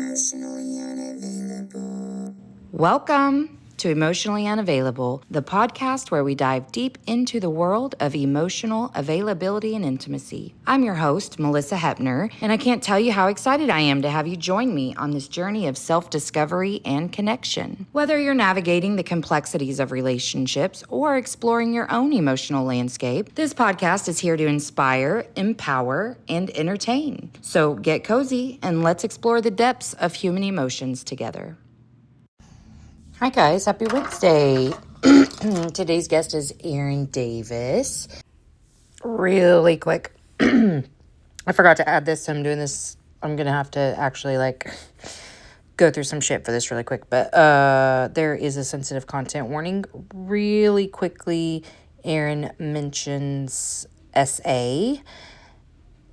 Emotionally unavailable. Welcome to Emotionally Unavailable, the podcast where we dive deep into the world of emotional availability and intimacy. I'm your host, Melissa Hepner, and I can't tell you how excited I am to have you join me on this journey of self-discovery and connection. Whether you're navigating the complexities of relationships or exploring your own emotional landscape, this podcast is here to inspire, empower, and entertain. So get cozy and let's explore the depths of human emotions together. Hi guys, happy Wednesday. Today's guest is Erin Davis. Really quick, I forgot to add this, so I'm doing this. I'm gonna have to actually go through some shit for this really quick, but there is a sensitive content warning. Really quickly, Erin mentions SA.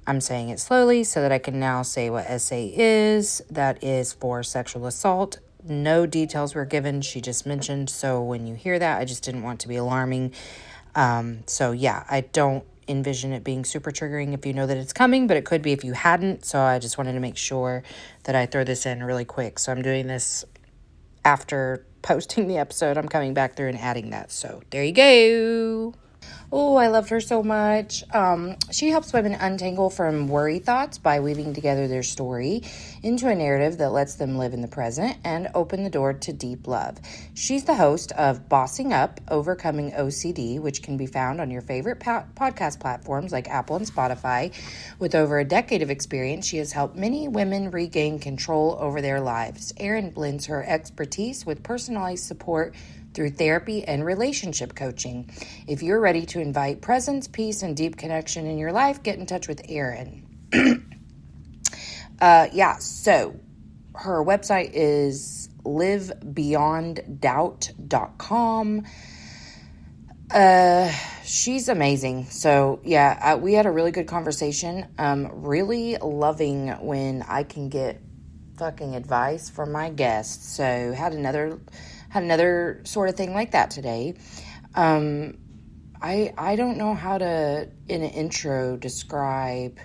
I'm saying it slowly so that I can now say what SA is. That is for sexual assault. No details were given. She just mentioned. So when you hear that, I just didn't want to be alarming. So yeah, I don't envision it being super triggering if you know that it's coming, but it could be if you hadn't. So I just wanted to make sure that I throw this in really quick. So I'm doing this after posting the episode. I'm coming back through and adding that. So there you go. Oh, I loved her so much. She helps women untangle from worry thoughts by weaving together their story into a narrative that lets them live in the present and open the door to deep love. She's the host of Bossing Up, Overcoming OCD, which can be found on your favorite podcast platforms like Apple and Spotify. With over a decade of experience, she has helped many women regain control over their lives. Erin blends her expertise with personalized support through therapy and relationship coaching. If you're ready to invite presence, peace, and deep connection in your life, get in touch with Erin. So her website is livebeyonddoubt.com. She's amazing. So yeah, we had a really good conversation. Really loving when I can get fucking advice from my guests. So had another sort of thing like that today. I don't know how to, in an intro, describe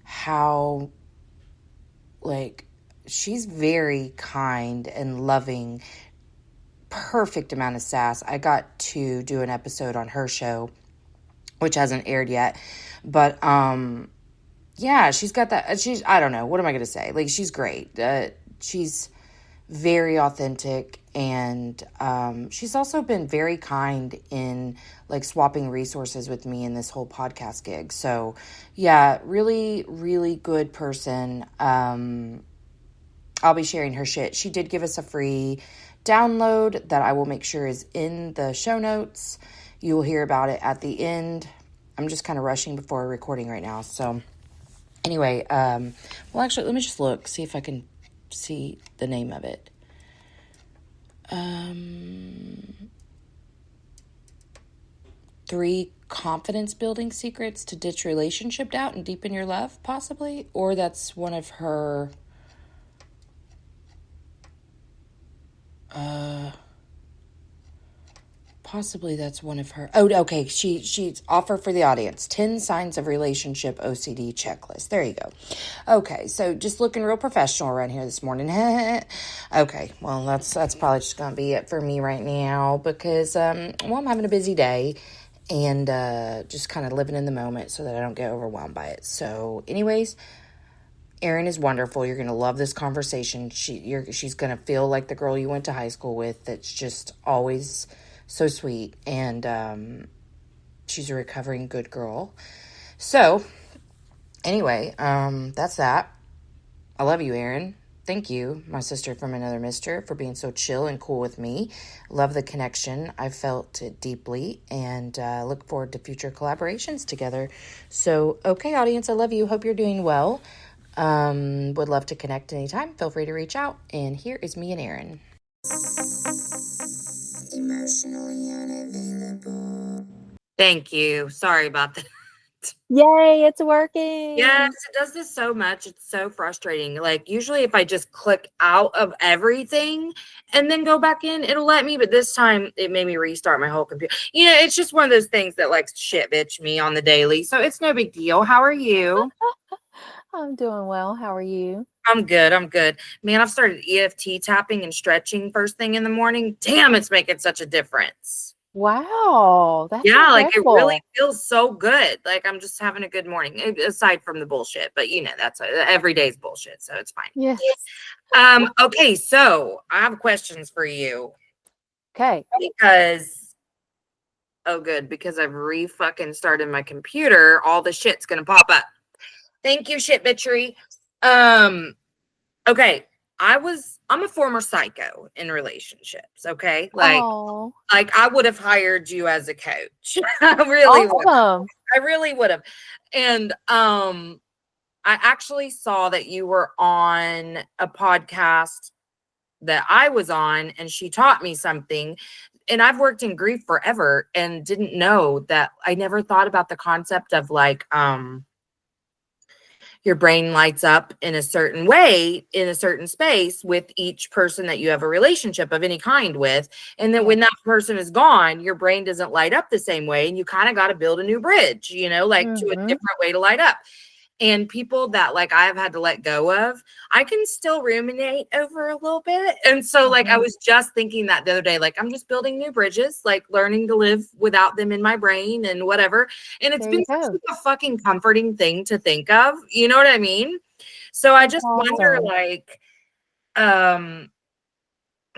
how, she's very kind and loving, perfect amount of sass. I got to do an episode on her show, which hasn't aired yet, but, yeah, she's got that, I don't know, what am I going to say? She's great. She's very authentic, and she's also been very kind in swapping resources with me in this whole podcast gig. So yeah, really, really good person. I'll be sharing her shit. She did give us a free download that I will make sure is in the show notes. You will hear about it at the end. I'm just kind of rushing before recording right now. So anyway, well, actually, let me just look, see if I can see the name of it. 3 confidence building secrets to ditch relationship doubt and deepen your love, possibly, or that's one of her possibly that's one of her. Oh, okay. She's offer for the audience 10 signs of relationship OCD checklist. There you go. Okay, so just looking real professional around here this morning. Okay, well that's probably just gonna be it for me right now because I'm having a busy day and just kind of living in the moment so that I don't get overwhelmed by it. So, anyways. Erin is wonderful. You're going to love this conversation. She's going to feel like the girl you went to high school with that's just always so sweet. And she's a recovering good girl. So, anyway, that's that. I love you, Erin. Thank you, my sister from another mister, for being so chill and cool with me. Love the connection. I felt it deeply and look forward to future collaborations together. So, okay, audience, I love you. Hope you're doing well. Would love to connect anytime. Feel free to reach out. And here is me and Erin. Emotionally unavailable. Thank you. Sorry about that. Yay, it's working. Yes, it does this so much. It's so frustrating. Usually if I just click out of everything and then go back in, it'll let me. But this time it made me restart my whole computer. It's just one of those things that shit bitch me on the daily. So it's no big deal. How are you? I'm doing well. How are you? I'm good. I'm good. Man, I've started EFT tapping and stretching first thing in the morning. Damn, it's making such a difference. Wow, that's Yeah, like it really incredible. feels so good. Like I'm just having a good morning, aside from the bullshit. But that's every day's bullshit, so it's fine. Yes. Okay, so I have questions for you Okay. because good, because I've re-fucking started my computer. All the shit's gonna pop up. Thank you, shit bitchery. Um, Okay, I'm a former psycho in relationships, okay? Oh, Like I would have hired you as a coach. I really would. awesome. I really would have. And I actually saw that you were on a podcast that I was on and she taught me something. And I've worked in grief forever and didn't know that. I never thought about the concept of like your brain lights up in a certain way in a certain space with each person that you have a relationship of any kind with, and then Yeah. when that person is gone, your brain doesn't light up the same way, and you kind of got to build a new bridge, like to a Mm-hmm. different way to light up. And people that like I have had to let go of, I can still ruminate over a little bit. And so like I Mm-hmm. was just thinking that the other day, like I'm just building new bridges, like learning to live without them in my brain and whatever. And it's There been you such go. like a fucking comforting thing to think of. You know what I mean? So I That's just wonder, awesome. like, um,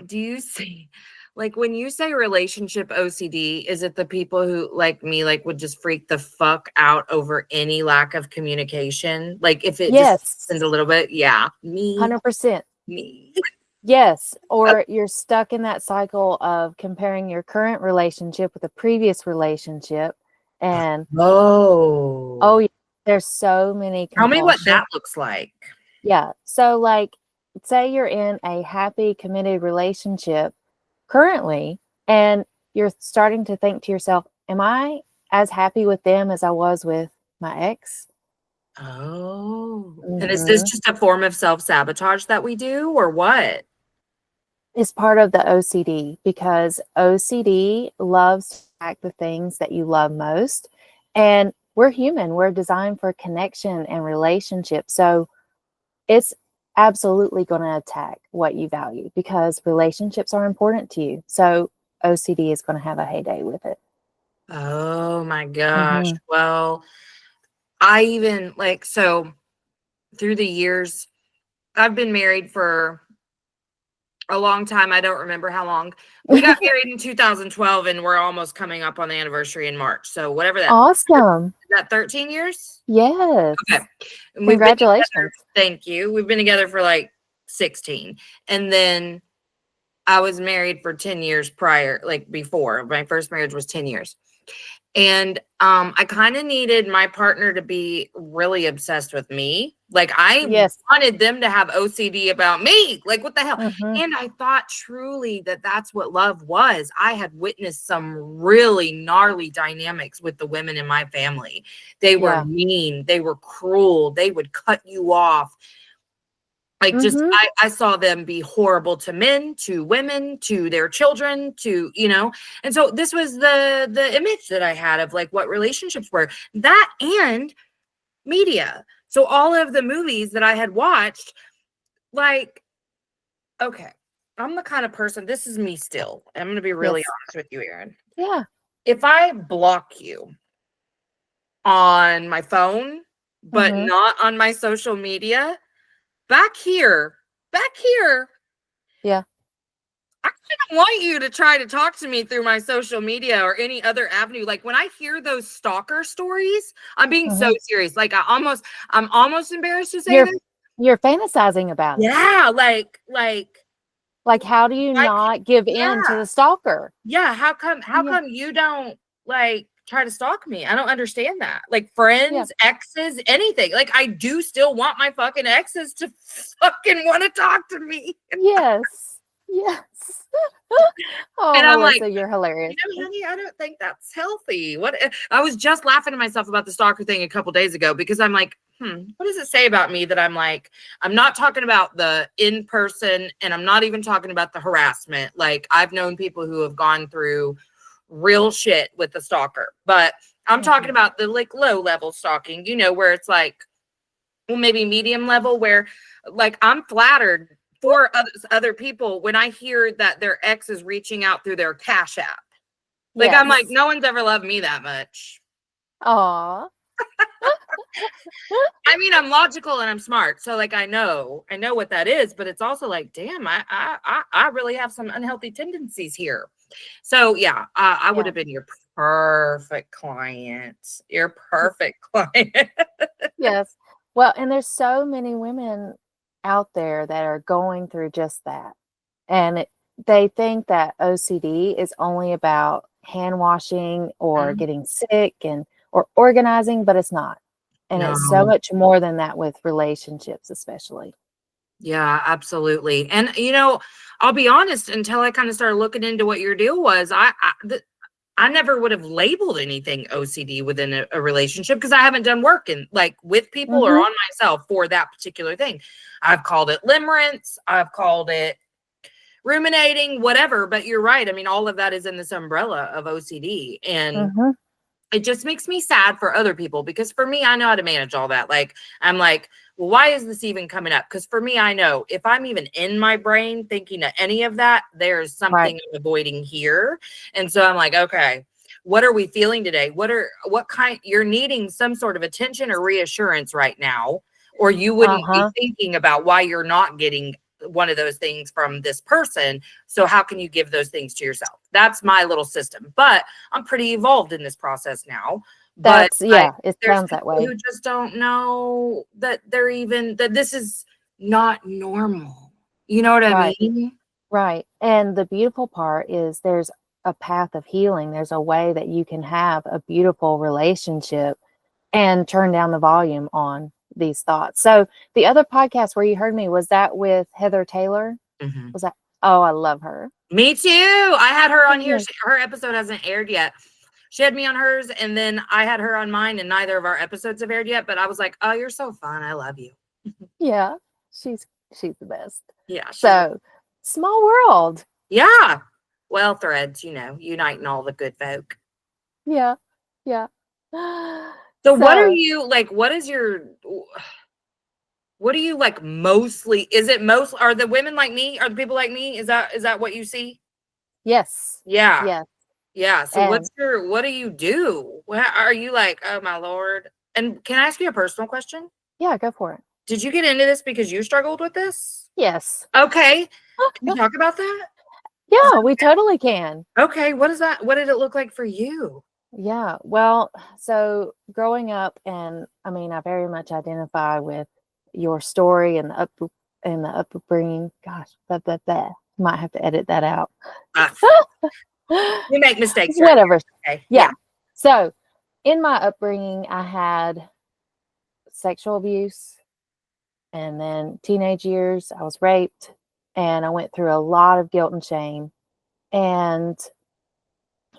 do you see, like, when you say relationship OCD, is it the people who, like me, like, would just freak the fuck out over any lack of communication? Like, if it just happened a Yes, little bit, yeah, me, 100%. me. Yes. Or you're stuck in that cycle of comparing your current relationship with a previous relationship. And Oh, oh, yeah, there's so many tell me what compulsions. that looks like. Yeah. So, like, say you're in a happy, committed relationship currently, and you're starting to think to yourself, am I as happy with them as I was with my ex? Oh, and is this Hmm. just a form of self-sabotage that we do, or what? It's part of the OCD because OCD loves to attack the things that you love most. And we're human, we're designed for connection and relationship. So it's absolutely going to attack what you value because relationships are important to you. So OCD is going to have a heyday with it. Oh my gosh. Hmm. Well, I even like so through the years, I've been married for a long time. I don't remember how long. We got married in 2012 and we're almost coming up on the anniversary in March. So whatever that Awesome. is, that 13 years? Okay. Yes. And we've been together, Congratulations. thank you. We've been together for like 16. And then I was married for 10 years prior, like before. My first marriage was 10 years. And I kind of needed my partner to be really obsessed with me. Like I Yes. wanted them to have OCD about me. Like what the hell? Hmm. And I thought truly that that's what love was. I had witnessed some really gnarly dynamics with the women in my family. They were Yeah. mean, they were cruel, they would cut you off. Like just Hmm. I saw them be horrible to men, to women, to their children, and so this was the image that I had of like what relationships were. That and media. So all of the movies that I had watched, like, okay, I'm the kind of person, this is me still. I'm gonna be really Yes. honest with you, Erin. Yeah. If I block you on my phone, but Hmm. not on my social media, back here, back here. Yeah. I don't want you to try to talk to me through my social media or any other avenue. Like when I hear those stalker stories, I'm being so Hmm. serious. Like I'm almost embarrassed to say You're this. you're fantasizing about it. Yeah, like Like, how do you I not give in to yeah, the stalker? yeah. How Yeah. come you don't like try to stalk me? I don't understand that. Like Yeah. friends, exes, anything. Like I do still want my fucking exes to fucking want to talk to me. Yes. Yes. Oh, And I'm like, Melissa, you're hilarious. honey, I don't think that's healthy. What I was just laughing to myself about the stalker thing a couple days ago because I'm like, what does it say about me that I'm like, I'm not talking about the in person and I'm not even talking about the harassment. Like I've known people who have gone through real shit with the stalker, but I'm talking Mhm. about the like low level stalking, where it's like well, maybe medium level, where like I'm flattered for other people when I hear that their ex is reaching out through their Cash App. Like, I'm like, Yes. no one's ever loved me that much. Aw. I mean, I'm logical and I'm smart, so like I know what that is, but it's also like, damn, I really have some unhealthy tendencies here. So yeah, I would Yeah. have been your perfect client. Your perfect client. Yes. Well, and there's so many women out there that are going through just that. And they think that OCD is only about hand washing or Mhm. getting sick and or organizing, but it's not. And it's so No. much more than that with relationships, especially. Yeah, absolutely. And I'll be honest, until I kind of started looking into what your deal was, I never would have labeled anything OCD within a relationship because I haven't done work in like with people or Mm-hmm. on myself for that particular thing. I've called it limerence, I've called it ruminating, whatever. But you're right. I mean, all of that is in this umbrella of OCD. And Mm-hmm. it just makes me sad for other people because for me, I know how to manage all that. Like, I'm like, well, why is this even coming up? Because for me, I know if I'm even in my brain thinking of any of that, there's Right. something I'm avoiding here. And so I'm like, okay, what are we feeling today? What kind, you're needing some sort of attention or reassurance right now, or you wouldn't be Uh-huh. thinking about why you're not getting one of those things from this person. So how can you give those things to yourself? That's my little system. But I'm pretty evolved in this process now. But Yeah, it there's sounds that people way. who just don't know that that this is not normal. You know what I Right. mean? Right. And the beautiful part is there's a path of healing. There's a way that you can have a beautiful relationship and turn down the volume on these thoughts. So the other podcast where you heard me, was that with Heather Taylor? Mhm. Was that? Oh, I love her. Me too. I had her on here. Yes. Her episode hasn't aired yet. She had me on hers, and then I had her on mine, and neither of our episodes have aired yet. But I was like, "Oh, you're so fun. I love you." Yeah. She's the best. Yeah, So small world. yeah. Well, threads, uniting all the good folk. Yeah. Yeah. So, what are So you like? What do you like mostly? Is it most? Are the women like me? Are the people like me? Is that what you see? yes. Yeah. Yes. Yeah. So And what do you do? What are you like? Oh my Lord. And can I ask you a personal question? yeah, go for it. Did you get into this because you struggled with this? Yes. Okay. Can we talk about that? Yeah, we totally can. Okay. What is that? What did it look like for you? Yeah. Well, so growing up, and I mean, I very much identify with your story and the upbringing. Gosh, that might have to edit that out. Uh, we make mistakes around Whatever. here. Okay. Yeah. Yeah. So in my upbringing, I had sexual abuse, and then teenage years, I was raped, and I went through a lot of guilt and shame, and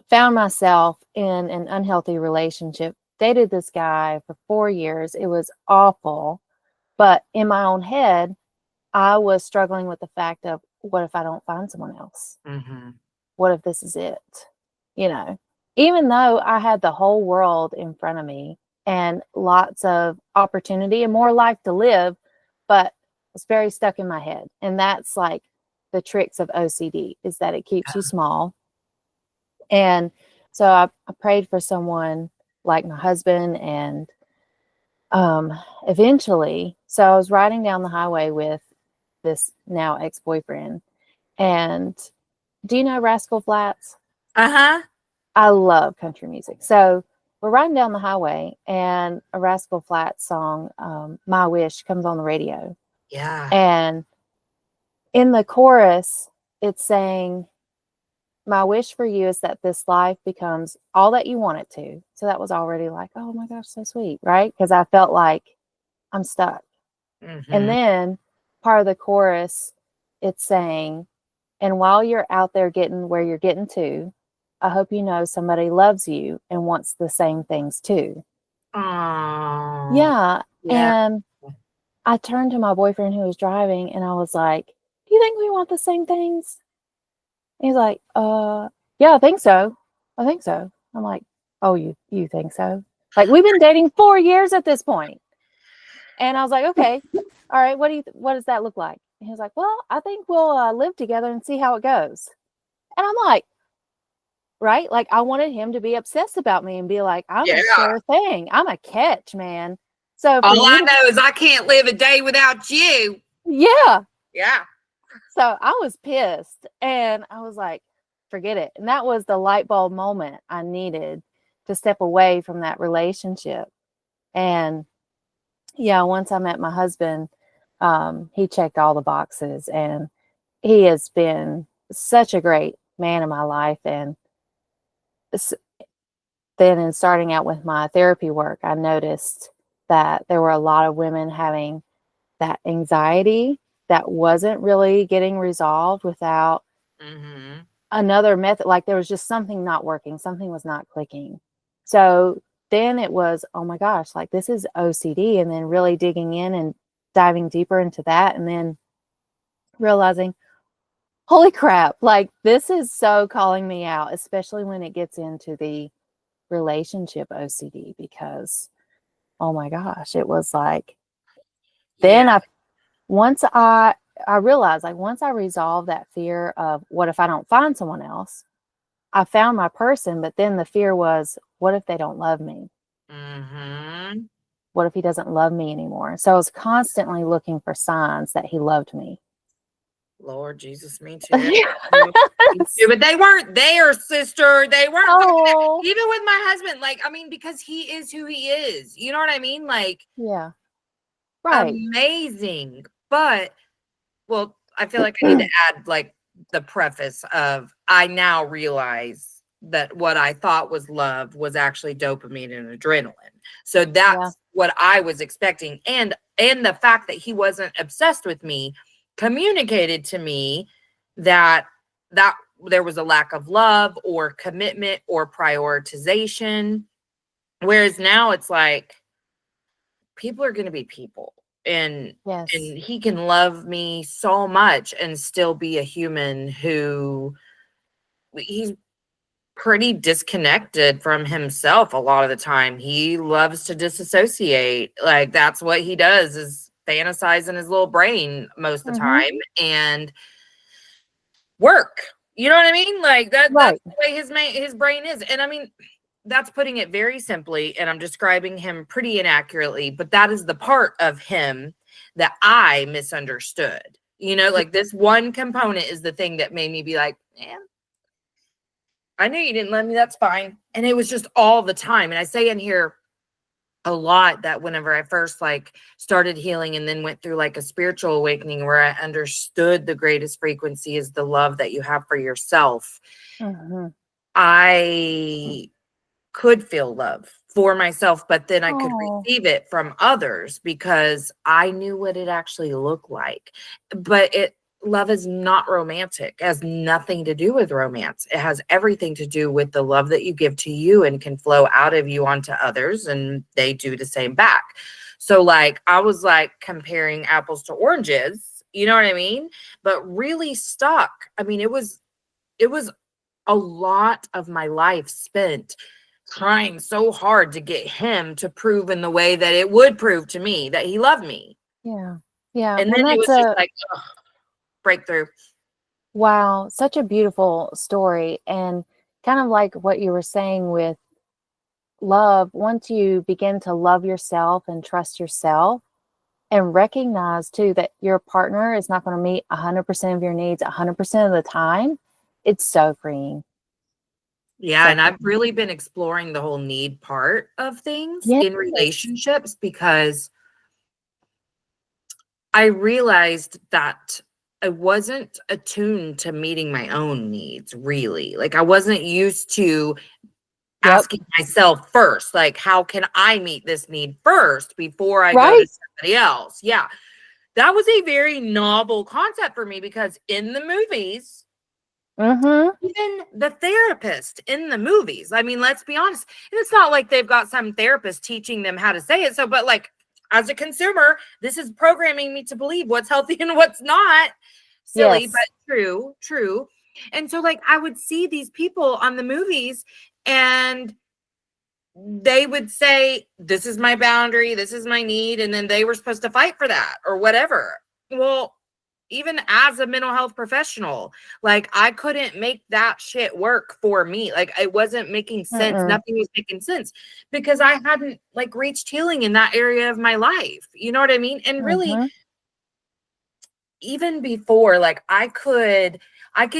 found myself in an unhealthy relationship. Dated this guy for 4 years. It was awful. But in my own head, I was struggling with the fact of, what if I don't find someone else? Mm-hmm. What if this is it? You know, even though I had the whole world in front of me and lots of opportunity and more life to live, but it's very stuck in my head. And that's like the tricks of OCD, is that it keeps you small. And so I prayed for someone like my husband, and eventually, so I was riding down the highway with this now ex-boyfriend. And do you know Rascal Flatts? Uh-huh. I love country music. So we're riding down the highway, and a Rascal Flatts song, My Wish, comes on the radio. Yeah. And in the chorus, it's saying, my wish for you is that this life becomes all that you want it to. So that was already like, oh my gosh, so sweet, right? Because I felt like I'm stuck. And Mm-hmm. then part of the chorus, it's saying, and while you're out there getting where you're getting to, I hope you know somebody loves you and wants the same things too. Oh, Yeah. yeah. And I turned to my boyfriend who was driving, and I was like, do you think we want the same things? He's like, yeah, I think so. I think so. I'm like, oh, you think so? Like, we've been dating 4 years at this point. And I was like, okay, all right, what does that look like? And he was like, well, I think we'll live together and see how it goes. And I'm like, right? Like I wanted him to be obsessed about me and be like, I'm Yeah. a sure thing. I'm a catch, man. So for All you I to, know is I can't live a day without you. yeah. Yeah. So I was pissed and I was like, forget it. And that was the light bulb moment I needed to step away from that relationship. And yeah, once I met my husband, he checked all the boxes and he has been such a great man in my life. And then in starting out with my therapy work, I noticed that there were a lot of women having that anxiety that wasn't really getting resolved without Mm-hmm. another method. Like there was just something not working, something was not clicking. So then it was, oh my gosh, like this is OCD. And then really digging in and diving deeper into that. And then realizing, holy crap, like this is so calling me out, especially when it gets into the relationship OCD, because oh my gosh, it was like, Yeah. then once I realized, like once I resolved that fear of what if I don't find someone else, I found my person, but then the fear was, what if they don't love me? Mm-hmm. What if he doesn't love me anymore? So I was constantly looking for signs that he loved me. Lord Jesus, me too. Me too. But they weren't there, sister. They weren't fucking there. Oh, Even with my husband, like, I mean, because he is who he is. You know what I mean? Like, yeah, right. amazing. But, well, I feel like I need to add, like, the preface of I now realize that what I thought was love was actually dopamine and adrenaline. So Yeah, that's what I was expecting. And the fact that he wasn't obsessed with me communicated to me that there was a lack of love or commitment or prioritization. Whereas now it's like people are going to be people, and yes, he can love me so much and still be a human who he's pretty disconnected from himself a lot of the time. He loves to disassociate. Like that's what he does, is fantasize in his little brain most of the mm-hmm, time and work. You know what I mean? Like that's right, the way his brain is. And I mean, that's putting it very simply, and I'm describing him pretty inaccurately, but that is the part of him that I misunderstood. You know, like this one component is the thing that made me be like, man, I knew you didn't love me. That's fine. And it was just all the time. And I say in here a lot that whenever I first like started healing and then went through like a spiritual awakening where I understood the greatest frequency is the love that you have for yourself, mm-hmm. I could feel love for myself, but then I could Oh, receive it from others because I knew what it actually looked like. But love is not romantic. It has nothing to do with romance. It has everything to do with the love that you give to you and can flow out of you onto others, and they do the same back. So like I was like comparing apples to oranges, you know what I mean? But really stuck. I mean, it was a lot of my life spent trying so hard to get him to prove in the way that it would prove to me that he loved me. yeah, yeah. And Well, then it that's was just a like, ugh, breakthrough. wow, such a beautiful story. And kind of like what you were saying with love, once you begin to love yourself and trust yourself and recognize too that your partner is not going to meet 100% of your needs 100% of the time, it's so freeing. Yeah, So and I've freeing. really been exploring the whole need part of things Yes. in relationships because I realized that I wasn't attuned to meeting my own needs, really. Like I wasn't used to Yep. asking myself first, like, how can I meet this need first before I go to Right. somebody else? Yeah. That was a very novel concept for me because in the movies, Mm-hmm. even the therapist in the movies, I mean, let's be honest, it's not like they've got some therapist teaching them how to say it. So, but like as a consumer, this is programming me to believe what's healthy and what's not. Silly, but Yes. true, true. And so, like, I would see these people on the movies and they would say, this is my boundary, this is my need, and then they were supposed to fight for that or whatever. Well, even as a mental health professional, like I couldn't make that shit work for me. Like it wasn't making sense. Mm-mm. Nothing was making sense because I hadn't like reached healing in that area of my life. You know what I mean? And really, Mm-hmm. even before, like I could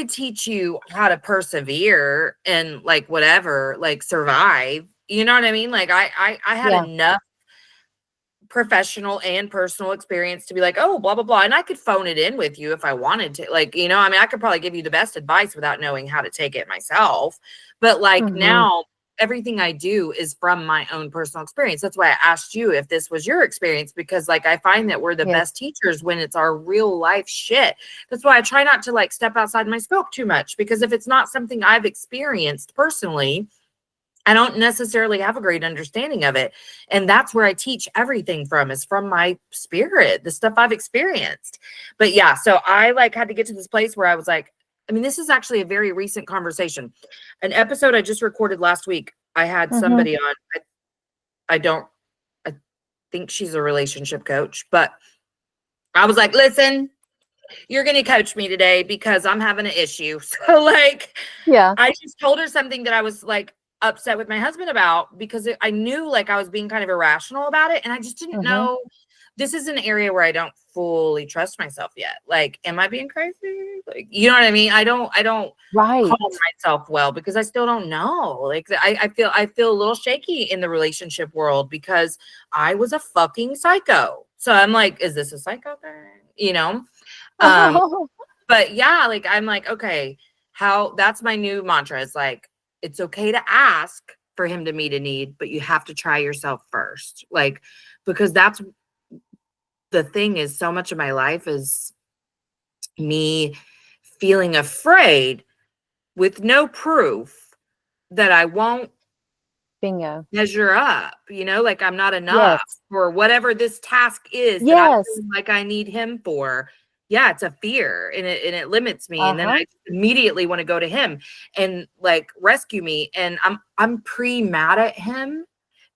teach you how to persevere and like whatever, like survive. You know what I mean? Like I had Yeah. enough professional and personal experience to be like, oh, blah, blah, blah. And I could phone it in with you if I wanted to. Like, you know, I mean, I could probably give you the best advice without knowing how to take it myself. But like Mm-hmm. now, everything I do is from my own personal experience. That's why I asked you if this was your experience, because like I find that we're the Yes. best teachers when it's our real life shit. That's why I try not to like step outside my scope too much, because if it's not something I've experienced personally, I don't necessarily have a great understanding of it. And that's where I teach everything from, is from my spirit, the stuff I've experienced. But yeah, so I like had to get to this place where I was like, I mean, this is actually a very recent conversation. An episode I just recorded last week. I had Mm-hmm. somebody on. I don't, I think she's a relationship coach, but I was like, listen, you're going to coach me today because I'm having an issue. So like, Yeah. I just told her something that I was like upset with my husband about, because I knew like I was being kind of irrational about it. And I just didn't Mm-hmm. know. This is an area where I don't fully trust myself yet. Like, am I being crazy? Like, you know what I mean? I don't Right. call myself well because I still don't know. Like I feel a little shaky in the relationship world because I was a fucking psycho. So I'm like, is this a psycho thing? You know? Um, Oh, but yeah, like I'm like, okay, how that's my new mantra. It's like, it's okay to ask for him to meet a need, but you have to try yourself first. Like, because that's the thing, is so much of my life is me feeling afraid with no proof that I won't bingo. measure up, you know, like I'm not enough Yes. for whatever this task is that I'm Yes. feeling like I need him for. Yeah, it's a fear, and it limits me. And then Uh-huh. I immediately want to go to him and like rescue me. And I'm pre-mad at him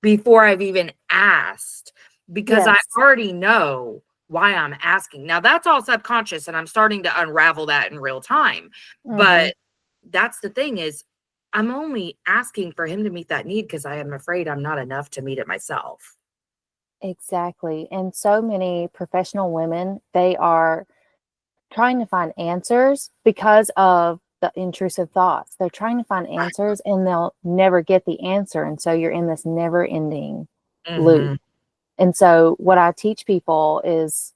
before I've even asked, because I Yes. already know why I'm asking. Now that's all subconscious, and I'm starting to unravel that in real time. Mm-hmm. But that's the thing, is I'm only asking for him to meet that need because I am afraid I'm not enough to meet it myself. Exactly. And so many professional women, they are trying to find answers because of the intrusive thoughts. They're trying to find answers and they'll never get the answer. And so you're in this never ending loop. Mhm. And so what I teach people is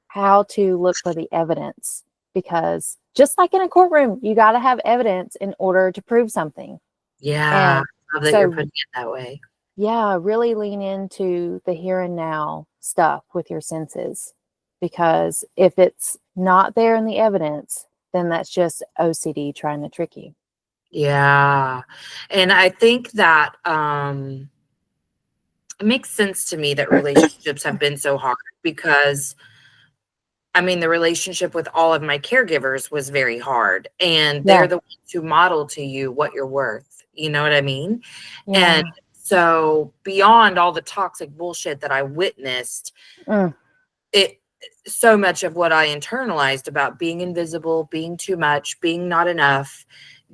how to look for the evidence, because just like in a courtroom, you got to have evidence in order to prove something. Yeah, And I love that you're so, putting it that way. yeah, really lean into the here and now stuff with your senses, because if it's not there in the evidence, then that's just OCD trying to trick you. Yeah. And I think that it makes sense to me that relationships have been so hard, because I mean, the relationship with all of my caregivers was very hard, and Yeah. they're the ones who model to you what you're worth. You know what I mean? And Yeah. so beyond all the toxic bullshit that I witnessed, Mm. it so much of what I internalized about being invisible, being too much, being not enough,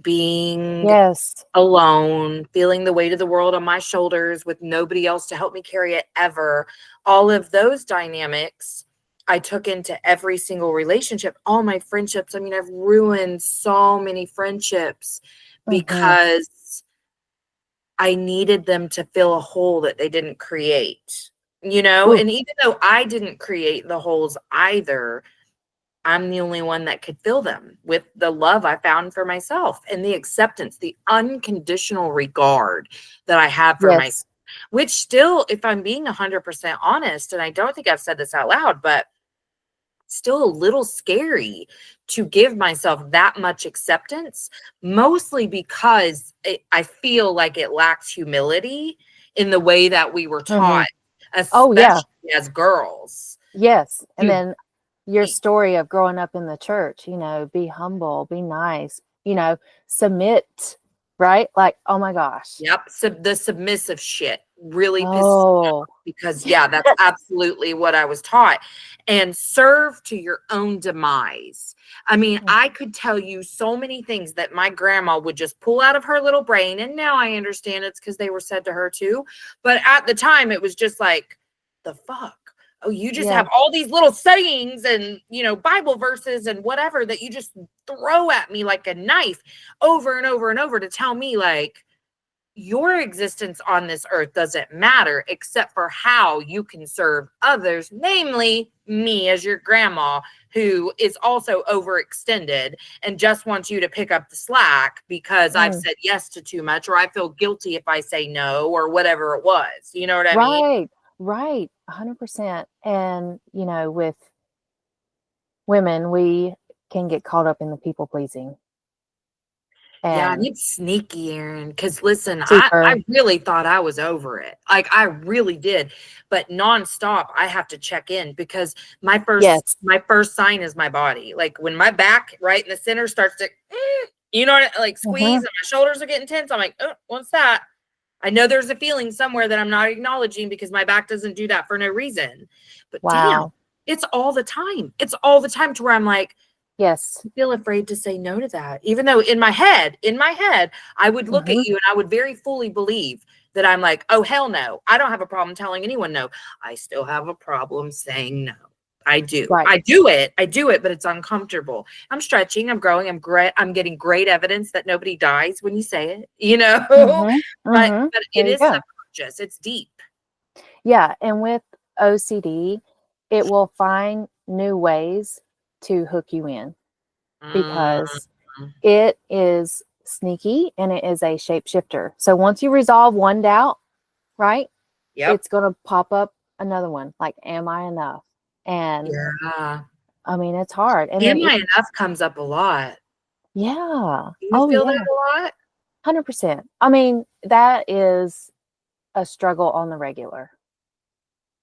being Yes. alone, feeling the weight of the world on my shoulders with nobody else to help me carry it ever. All of those dynamics I took into every single relationship, all my friendships. I mean, I've ruined so many friendships Hmm. because I needed them to fill a hole that they didn't create, you know? Ooh. And even though I didn't create the holes either, I'm the only one that could fill them with the love I found for myself and the acceptance, the unconditional regard that I have for myself, Yes. which still, if I'm being 100% honest, and I don't think I've said this out loud, but still a little scary to give myself that much acceptance, mostly because I feel like it lacks humility in the way that we were Hmm. taught, Oh, yeah. especially as girls. Yes. And You, then your story of growing up in the church, be humble, be nice, submit. right? Like, oh my gosh. Yep. So the submissive shit really pisses me Oh, off because, yeah, that's absolutely what I was taught. And serve to your own demise. I mean, mm, I could tell you so many things that my grandma would just pull out of her little brain. And now I understand it's because they were said to her too. But at the time, it was just like, the fuck? Oh, you just yeah. have all these little sayings and, Bible verses and whatever that you just throw at me like a knife over and over and over to tell me, like, your existence on this earth doesn't matter except for how you can serve others, namely me as your grandma, who is also overextended and just wants you to pick up the slack because I've Mm, said yes to too much, or I feel guilty if I say no, or whatever it was. You know what I mean? right, right, 100%. And, with women, we can get caught up in the people pleasing Yeah, and and it's sneaky, Aaron. Because listen, I super. really thought I was over it. Like I really did. But nonstop, I have to check in because my first Yes. my first sign is my body. Like when my back right in the center starts to, like squeeze Hmm. and my shoulders are getting tense. I'm like, oh, what's that? I know there's a feeling somewhere that I'm not acknowledging because my back doesn't do that for no reason. But damn, Wow. it's all the time. It's all the time to where I'm like, Yes. feel afraid to say no to that, even though in my head I would look at Hmm. you and I would very fully believe that I'm like, oh hell no, I don't have a problem telling anyone no. I still have a problem saying no. Right. I do it, but it's uncomfortable. I'm stretching, I'm growing, I'm getting great evidence that nobody dies when you say it, Hmm. but Hmm. it There you is go. subconscious, it's deep. Yeah. And with OCD, it will find new ways to hook you in Mm, because it is sneaky and it is a shapeshifter. So once you resolve one doubt, right, yep. it's going to pop up another one like, am I enough? And Yeah. I mean, it's hard. And then, Am I enough comes up a lot. yeah. Do you Oh, feel yeah. that a lot? 100%. I mean, that is a struggle on the regular.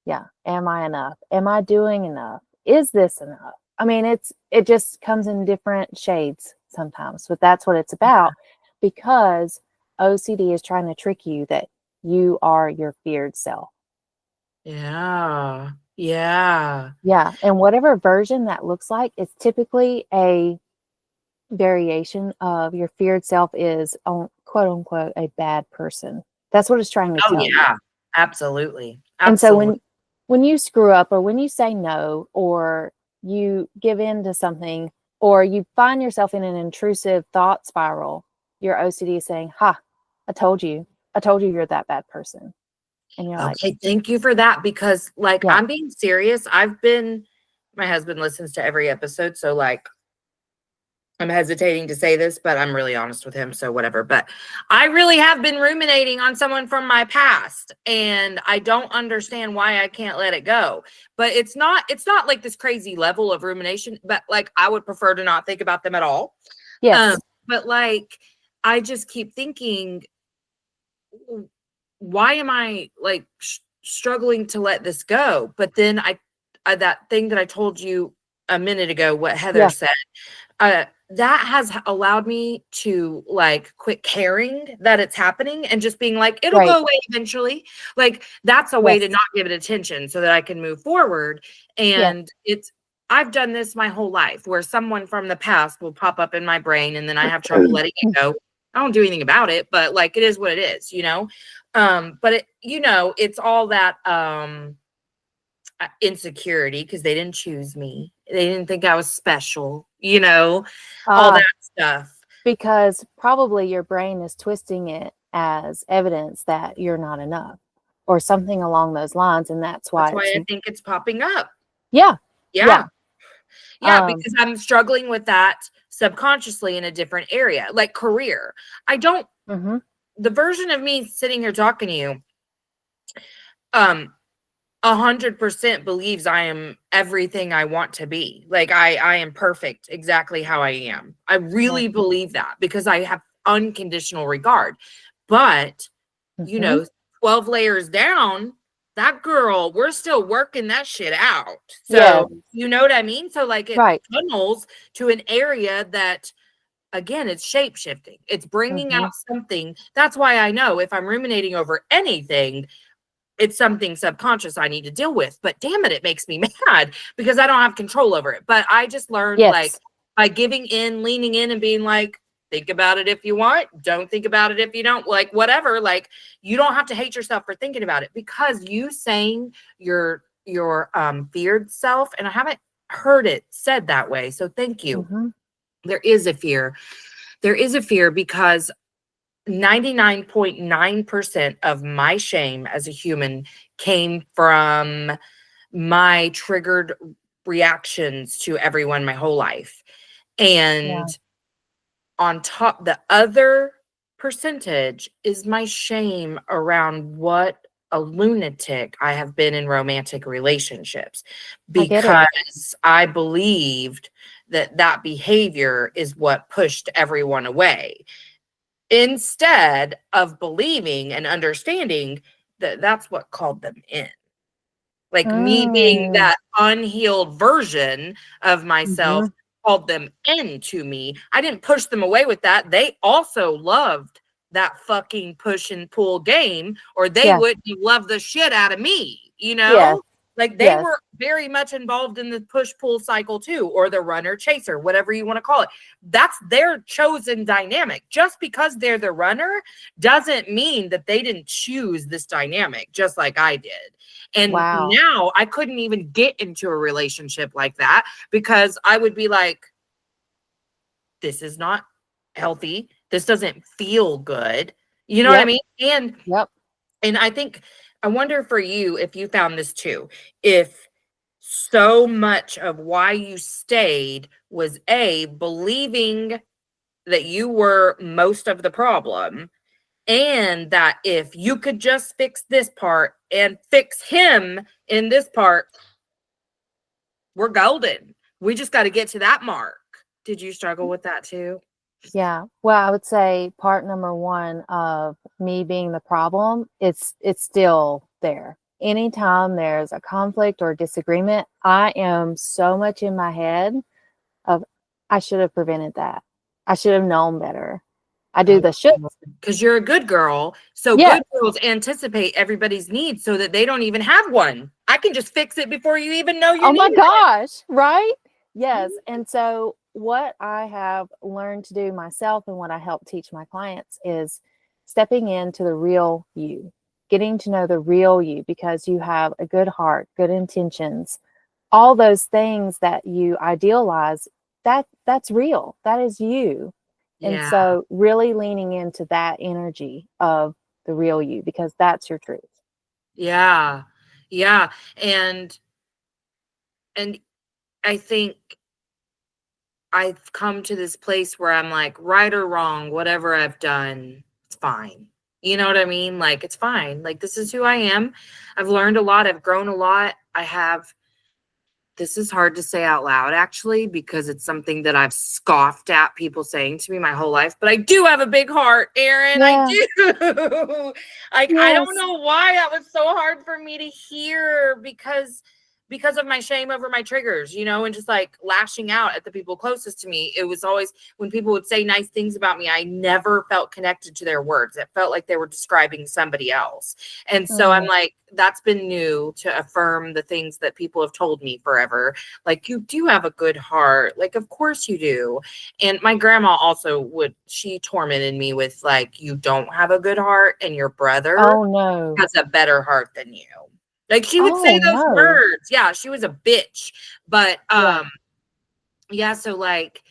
Yeah. Am I enough? Am I doing enough? Is this enough? I mean, it just comes in different shades sometimes, but that's what it's about because OCD is trying to trick you that you are your feared self. Yeah. Yeah. Yeah. And whatever version that looks like, it's typically a variation of your feared self is quote unquote a bad person. That's what it's trying to Oh, tell you. yeah. Absolutely. And so Absolutely. when you screw up or when you say no or you give in to something or you find yourself in an intrusive thought spiral, your OCD is saying, "Ha, I told you. I told you you're that bad person." And you're like, Okay, thank you for that because, like, "Yeah. I'm being serious. My husband listens to every episode, so, like, I'm hesitating to say this, but I'm really honest with him, so whatever. But I really have been ruminating on someone from my past, and I don't understand why I can't let it go. But it's not like this crazy level of rumination, but like I would prefer to not think about them at all. Um, Yes. but like I just keep thinking, why am I like struggling to let this go? But then I that thing that I told you a minute ago, what Heather Yeah. said, that has allowed me to like quit caring that it's happening and just being like, it'll Right. go away eventually. Like that's a way to Yes. not give it attention so that I can move forward. Yes. And I've done this my whole life where someone from the past will pop up in my brain and then I have trouble letting it go. I don't do anything about it, but like it is what it is. But it's all that insecurity because they didn't choose me. They didn't think I was special, all Ah, that stuff. because probably your brain is twisting it as evidence that you're not enough or something along those lines. And that's That's why why it's, I think it's popping up. yeah, yeah. Yeah. Yeah, because I'm struggling with that subconsciously in a different area, like career. I don't Mhm. the version of me sitting here talking to you, um, 100% believes I am everything I want to be. Like I am perfect exactly how I am. I Yeah. really believe that because I have unconditional regard. But, you Mhm. know, 12 layers down, that girl, we're still working that shit out. Yes. So, you know what I mean? So like it Right. tunnels to an area that again, it's shape shifting. It's bringing Mm-hmm. out something. That's why I know if I'm ruminating over anything, it's something subconscious I need to deal with. But damn it, it makes me mad because I don't have control over it. But I just learned, like, Yes. by giving in, leaning in, and being like, think about it if you want, don't think about it if you don't, like, whatever. Like, you don't have to hate yourself for thinking about it, because you saying your feared self, and I haven't heard it said that way, so thank you. Mm-hmm. There is a fear. There is a fear because 99.9% of my shame as a human came from my triggered reactions to everyone my whole life. Yeah. And on top, the other percentage is my shame around what a lunatic I have been in romantic relationships, I get it. because I believed that that behavior is what pushed everyone away, instead of believing and understanding that that's what called them in. Like, me being Mm. that unhealed version of Mm-hmm. myself called them into me. I didn't push them away with that. They also loved that fucking push and pull game, or they Yes. wouldn't love the shit out of me, you Yes. know? Like, they Yes. were very much involved in the push pull cycle too, or the runner chaser, whatever you want to call it. That's their chosen dynamic. Just because they're the runner doesn't mean that they didn't choose this dynamic just like I did. And Wow. now I couldn't even get into a relationship like that, because I would be like, this is not healthy. This doesn't feel good. You know what I Yep. mean? Yep. And I think, I wonder for you if you found this too. If so much of why you stayed was believing that you were most of the problem, and that if you could just fix this part and fix him in this part, we're golden. We just got to get to that mark. Did you struggle with that too? Yeah. Well, I would say part number one of me being the problem, it's still there. Anytime there's a conflict or disagreement, I am so much in my head of I should have prevented that. I should have known better. I do Oh, the should. because you're a good girl. So Yes. good girls anticipate everybody's needs so that they don't even have one. I can just fix it before you even know you Oh my needed gosh, right? it. Yes. And so, what I have learned to do myself and what I help teach my clients is stepping into the real you, getting to know the real you because you have a good heart, good intentions, all those things that you idealize. That's real. That is you. And Yeah. so, really leaning into that energy of the real you because that's your truth. Yeah. Yeah. And I think I've come to this place where I'm like, right or wrong, whatever I've done, it's fine. You know what I mean? Like, it's fine. Like, this is who I am. I've learned a lot. I've grown a lot. I have, this is hard to say out loud, actually, because it's something that I've scoffed at people saying to me my whole life. But I do have a big heart, Erin. I Yeah. do. Like, I don't Yes. know why that was so hard for me to hear, because of my shame over my triggers, and just like lashing out at the people closest to me. It was always when people would say nice things about me, I never felt connected to their words. It felt like they were describing somebody else. And so I'm Mm. like, that's been new to affirm the things that people have told me forever. Like, you do have a good heart. Like, of course you do. And my grandma also she tormented me with, like, you don't have a good heart and your brother Oh no. has a better heart than you. Like, she would say Oh those no. words. Yeah, she was a bitch. But Yeah. yeah, so like,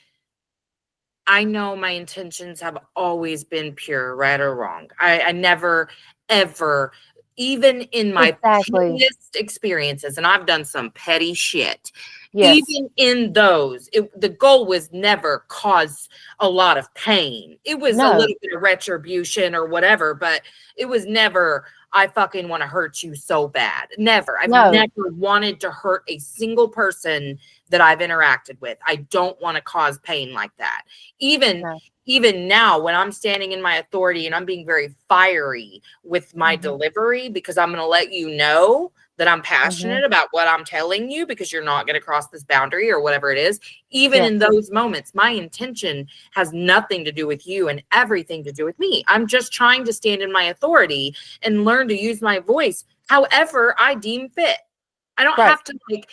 I know my intentions have always been pure, right or wrong. I never, ever, even in my Exactly. pettiest experiences, and I've done some petty shit, Yes. even in those, the goal was never cause a lot of pain. It was a No. little bit of retribution or whatever, but it was never, I fucking want to hurt you so bad. Never. I've No. never wanted to hurt a single person that I've interacted with. I don't want to cause pain like that. Even No. even now when I'm standing in my authority and I'm being very fiery with my delivery, because I'm going to let you know that I'm passionate about what I'm telling you, because you're not going to cross this boundary or whatever it is. Even in those moments, my intention has nothing to do with you and everything to do with me. I'm just trying to stand in my authority and learn to use my voice however I deem fit. I don't have to like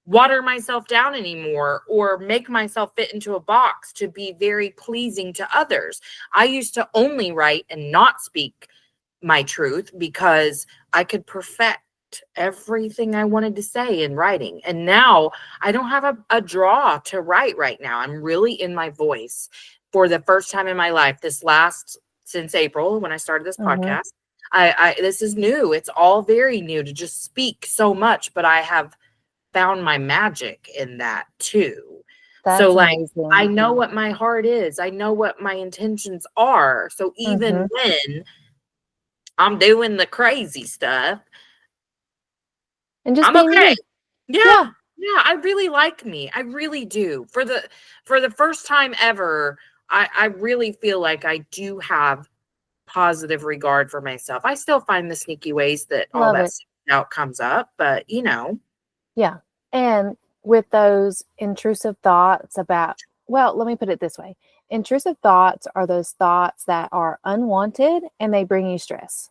water myself down anymore or make myself fit into a box to be very pleasing to others. I used to only write and not speak my truth because I could perfect everything I wanted to say in writing. And now I don't have a draw to write right now. I'm really in my voice for the first time in my life. Since April, when I started this podcast, I this is new. It's all very new to just speak so much, but I have found my magic in that too. So like amazing. I know what my heart is. I know what my intentions are. So even when I'm doing the crazy stuff, and just I'm being okay. you. Yeah. Yeah, I really like me. I really do. For the first time ever, I really feel like I do have positive regard for myself. I still find the sneaky ways that all Love that it. out comes up, but Yeah. And with those intrusive thoughts about, well, let me put it this way. Intrusive thoughts are those thoughts that are unwanted and they bring you stress.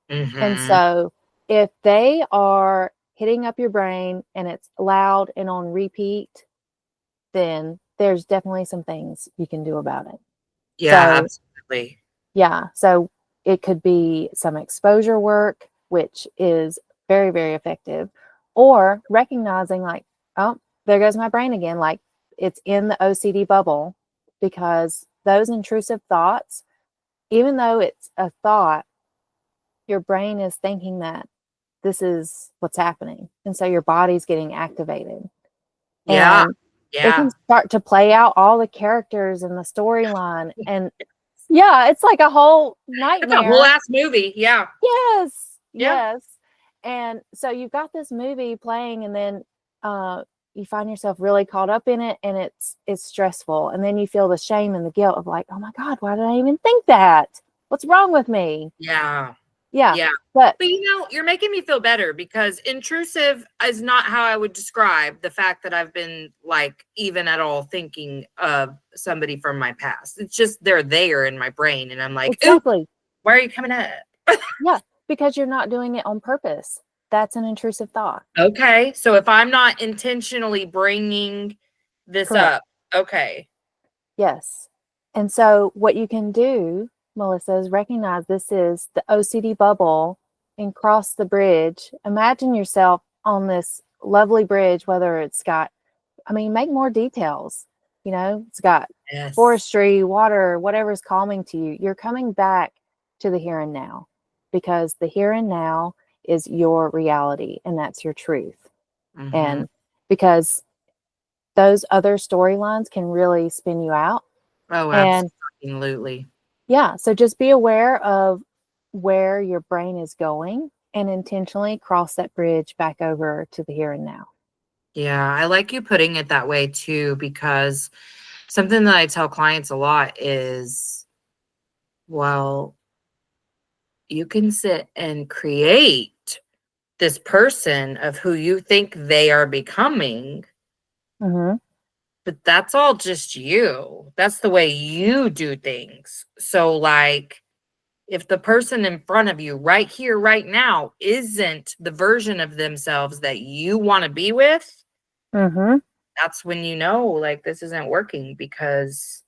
And mhm. so if they are hitting up your brain and it's loud and on repeat, then there's definitely some things you can do about it. Yeah, So, absolutely. yeah. So it could be some exposure work, which is very, very effective, or recognizing, like, oh, there goes my brain again. Like, it's in the OCD bubble, because those intrusive thoughts, even though it's a thought, your brain is thinking that this is what's happening. And so your body's getting activated. Yeah. And it Yeah. can start to play out all the characters and the storyline. And yeah, it's like a whole It's a whole nightmare. ass movie. Yeah. Yes, Yeah. yes. And so you've got this movie playing, and then you find yourself really caught up in it, and it's stressful. And then you feel the shame and the guilt of like, oh my God, why did I even think that? What's wrong with me? Yeah. Yeah. Yeah. But But you're making me feel better, because intrusive is not how I would describe the fact that I've been like even at all thinking of somebody from my past. It's just they're there in my brain and I'm like, "Ooh, exactly. why are you coming up?" Yeah. Because you're not doing it on purpose. That's an intrusive thought. Okay. So if I'm not intentionally bringing this Correct. up, okay. Yes. And so what you can do, Melissa, is recognize this is the OCD bubble and cross the bridge. Imagine yourself on this lovely bridge, whether it's got, I mean, make more details. It's got Yes. forestry, water, whatever's calming to you. You're coming back to the here and now, because the here and now is your reality and that's your truth. Mhm. And because those other storylines can really spin you out. Oh, And absolutely. yeah, so just be aware of where your brain is going and intentionally cross that bridge back over to the here and now. Yeah, I like you putting it that way too, because something that I tell clients a lot is, well, you can sit and create this person of who you think they are becoming, Mm-hmm. but that's all just you. That's the way you do things. So, like, if the person in front of you right here, right now, isn't the version of themselves that you want to be with, Mm-hmm. that's when you know, like, this isn't working, because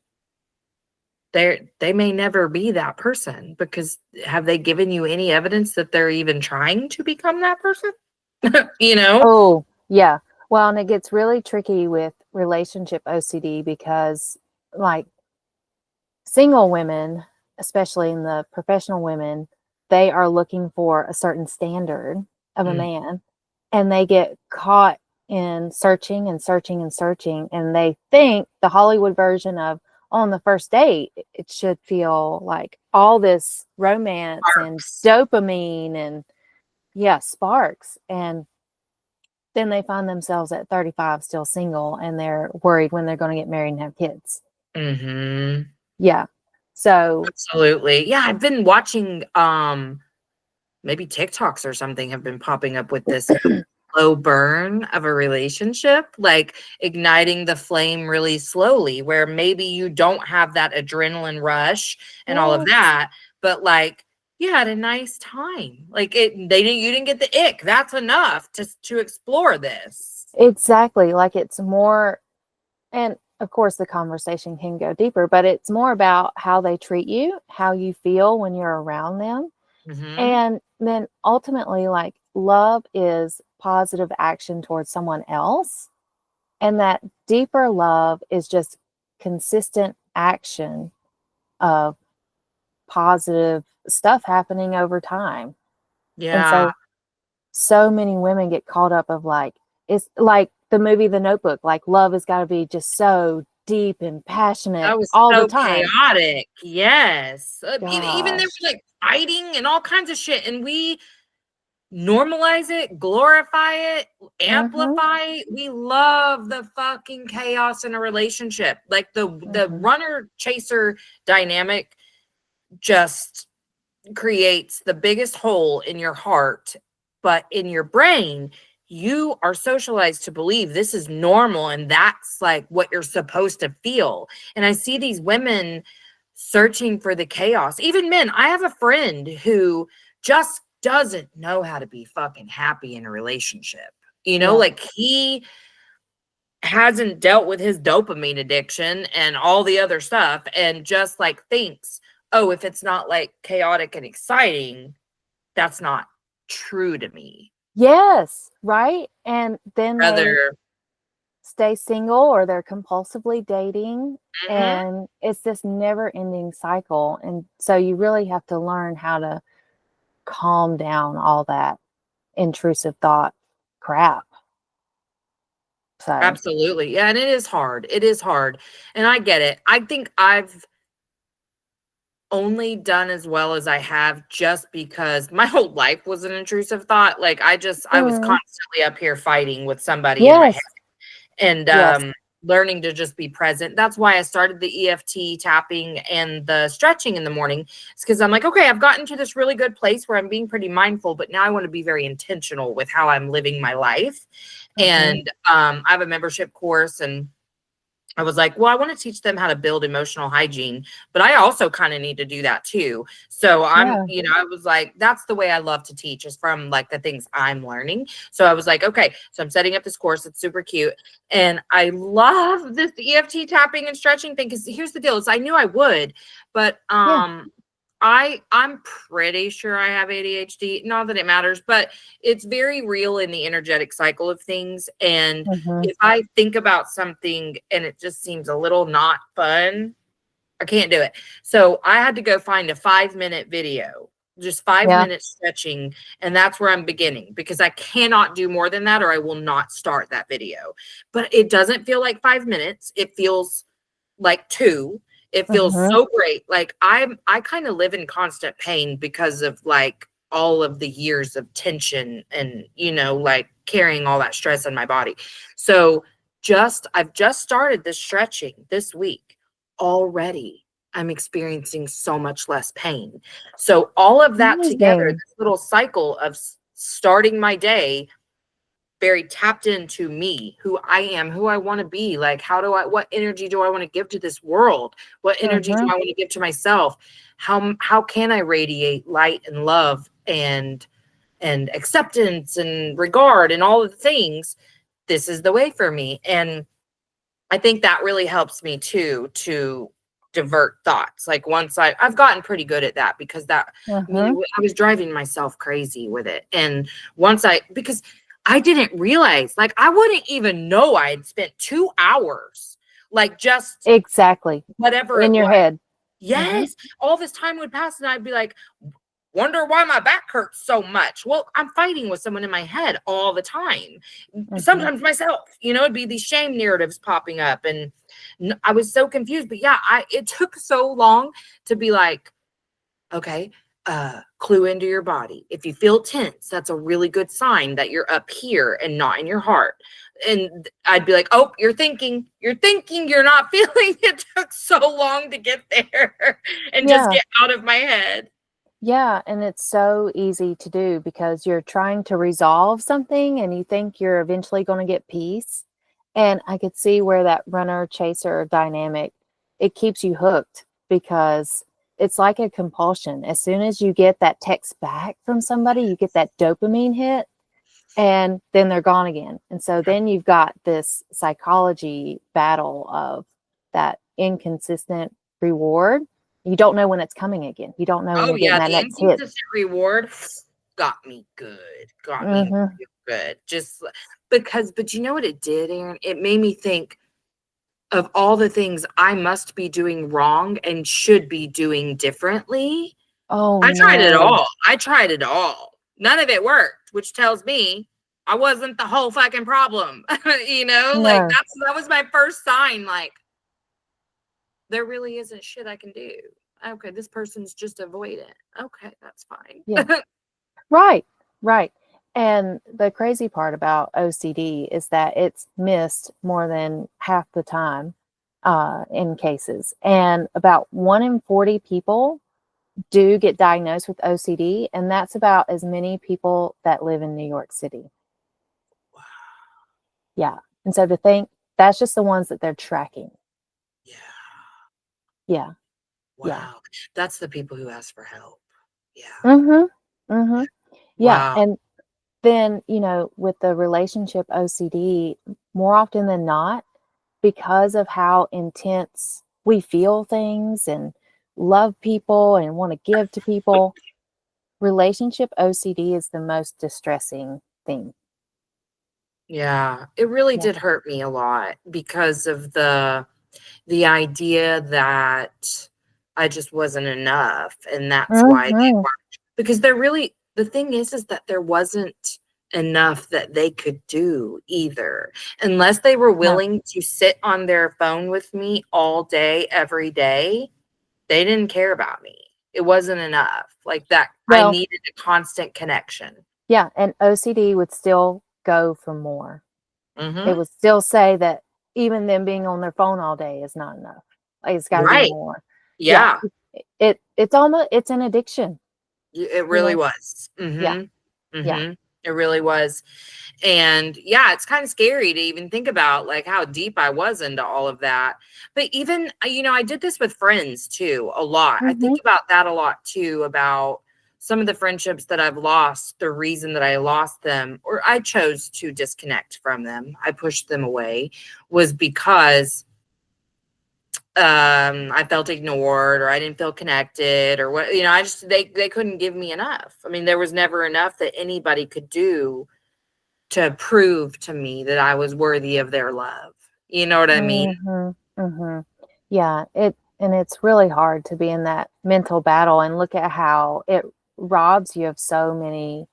they may never be that person, because have they given you any evidence that they're even trying to become that person? you know? Oh, yeah. Well, and it gets really tricky with relationship OCD because, like, single women, especially in the professional women, they are looking for a certain standard of a Mm, man, and they get caught in searching and searching and searching, and they think the Hollywood version of on the first date, it should feel like all this romance and sparks. dopamine and yeah, sparks. And then they find themselves at 35 still single, and they're worried when they're going to get married and have kids. Mhm. Yeah. So, Absolutely. Yeah, I've been watching maybe TikToks or something have been popping up with this slow burn of a relationship, like igniting the flame really slowly, where maybe you don't have that adrenaline rush and all of yes, that, but like you had a nice time. Like you didn't get the ick. That's enough to explore this. exactly. Like it's more, and of course, the conversation can go deeper, but it's more about how they treat you, how you feel when you're around them. Hmm. And then ultimately, like love is positive action towards someone else. And that deeper love is just consistent action of positive stuff happening over time. And Yeah. so many women get caught up of like, it's like the movie The Notebook, like love has got to be just so deep and passionate That was all the so time. chaotic. Yes. Even they Gosh. were like fighting and all kinds of shit. And we normalize it, glorify it, Mm-hmm. amplify it. We love the fucking chaos in a relationship. Like the Mm-hmm. runner chaser dynamic just creates the biggest hole in your heart, but in your brain you are socialized to believe this is normal and that's like what you're supposed to feel. And I see these women searching for the chaos. Even men. I have a friend who just doesn't know how to be fucking happy in a relationship. Yeah. Like he hasn't dealt with his dopamine addiction and all the other stuff and just like thinks, oh, if it's not like chaotic and exciting, that's not true to me. Yes. Right. And then they Rather, stay single or they're compulsively dating. mhm, And it's this never ending cycle. And so you really have to learn how to calm down all that intrusive thought crap. So, absolutely. Yeah, and it is hard. It is hard. And I get it. I think I've only done as well as I have just because my whole life was an intrusive thought. Like I was mm, constantly up here fighting with somebody in my head. yes, And yes, learning to just be present. That's why I started the EFT tapping and the stretching in the morning. It's because I'm like, okay, I've gotten to this really good place where I'm being pretty mindful, but now I want to be very intentional with how I'm living my life. hmm, And I have a membership course, and I was like, well, I want to teach them how to build emotional hygiene, but I also kind of need to do that too. So yeah, I was like, that's the way I love to teach is from like the things I'm learning. So I was like, okay, so I'm setting up this course. It's super cute. And I love this EFT tapping and stretching thing because here's the deal is I knew I would, but yeah, I'm pretty sure I have ADHD. Not that it matters, but it's very real in the energetic cycle of things. And hmm, if I think about something and it just seems a little not fun, I can't do it. So I had to go find a 5-minute video, just five yeah, minutes stretching. And that's where I'm beginning because I cannot do more than that or I will not start that video. But it doesn't feel like 5 minutes. It feels like two. It feels hmm, so great. Like I kind of live in constant pain because of like all of the years of tension and like carrying all that stress in my body. So I've just started this stretching this week. Already I'm experiencing so much less pain. So all of that together, amazing, this little cycle of starting my day very tapped into me, who I am, who I want to be. Like, what energy do I want to give to this world? What energy do hmm, I want to give to myself? How can I radiate light and love and acceptance and regard and all of the things? This is the way for me. And I think that really helps me too to divert thoughts. Like I've gotten pretty good at that because hmm, I was driving myself crazy with it. And because I didn't realize, like, I wouldn't even know I had spent 2 hours, like just exactly, whatever in it your was. head, hmm, Yes. All this time would pass and I'd be like, wonder why my back hurts so much. Well, I'm fighting with someone in my head all the time. hmm, Sometimes myself, it'd be these shame narratives popping up. And I was so confused. But yeah, it took so long to be like, okay, clue into your body. If you feel tense, that's a really good sign that you're up here and not in your heart. and I'd be like, oh, you're thinking, you're not feeling. It took so long to get there and just Yeah. get out of my head. Yeah, and it's so easy to do because you're trying to resolve something and you think you're eventually going to get peace. And I could see where that runner chaser dynamic, it keeps you hooked because it's like a compulsion. As soon as you get that text back from somebody, you get that dopamine hit and then they're gone again. And so then you've got this psychology battle of that inconsistent reward. You don't know when it's coming again. You don't know when Oh you're getting yeah, that the next hit. inconsistent reward got me good. Got me Hmm. real good. Just because, but you know what it did, Aaron? It made me think of all the things I must be doing wrong and should be doing differently. Oh I tried it no. all. I tried it all. None of it worked, which tells me I wasn't the whole fucking problem. Like No. that was my first sign. Like there really isn't shit I can do. Okay, this person's just avoidant. Okay, that's Yeah. fine. Right. Right. And the crazy part about OCD is that it's missed more than half the time in cases. And about 1 in 40 people do get diagnosed with OCD, and that's about as many people that live in New York City. Wow. Yeah. And so to think that's just the ones that they're tracking. Yeah. Yeah. Yeah. Wow. That's the people who ask for help. Yeah. Mm-hmm. Mm-hmm. Yeah. Wow. And then, with the relationship OCD, more often than not, because of how intense we feel things and love people and want to give to people, relationship OCD is the most distressing thing. Yeah. It really Yeah. did hurt me a lot because of the idea that I just wasn't enough, and that's why they Mm-hmm. weren't, because they're really, the thing is that there wasn't enough that they could do either. Unless they were No. willing to sit on their phone with me all day, every day, they didn't care about me. It wasn't enough. Like that, I Well, needed a constant connection. yeah. And OCD would still go for more. It Mhm. would still say that even them being on their phone all day is not enough. Like it's got to be Right. more. Yeah. Yeah. It's almost, it's an addiction, It you really know? was. Yeah. Mhm. Yeah. Mhm. It really was. And yeah, it's kind of scary to even think about like how deep I was into all of that. But even, I did this with friends too, a lot. I think Mm-hmm. about that a lot too, about some of the friendships that I've lost, the reason that I lost them, or I chose to disconnect from them, I pushed them away, was because I felt ignored, or I didn't feel connected, or what, I just, they couldn't give me enough. I mean, there was never enough that anybody could do to prove to me that I was worthy of their love. You know what I mean? Mhm, mhm. Yeah, and it's really hard to be in that mental battle and look at how it robs you of so many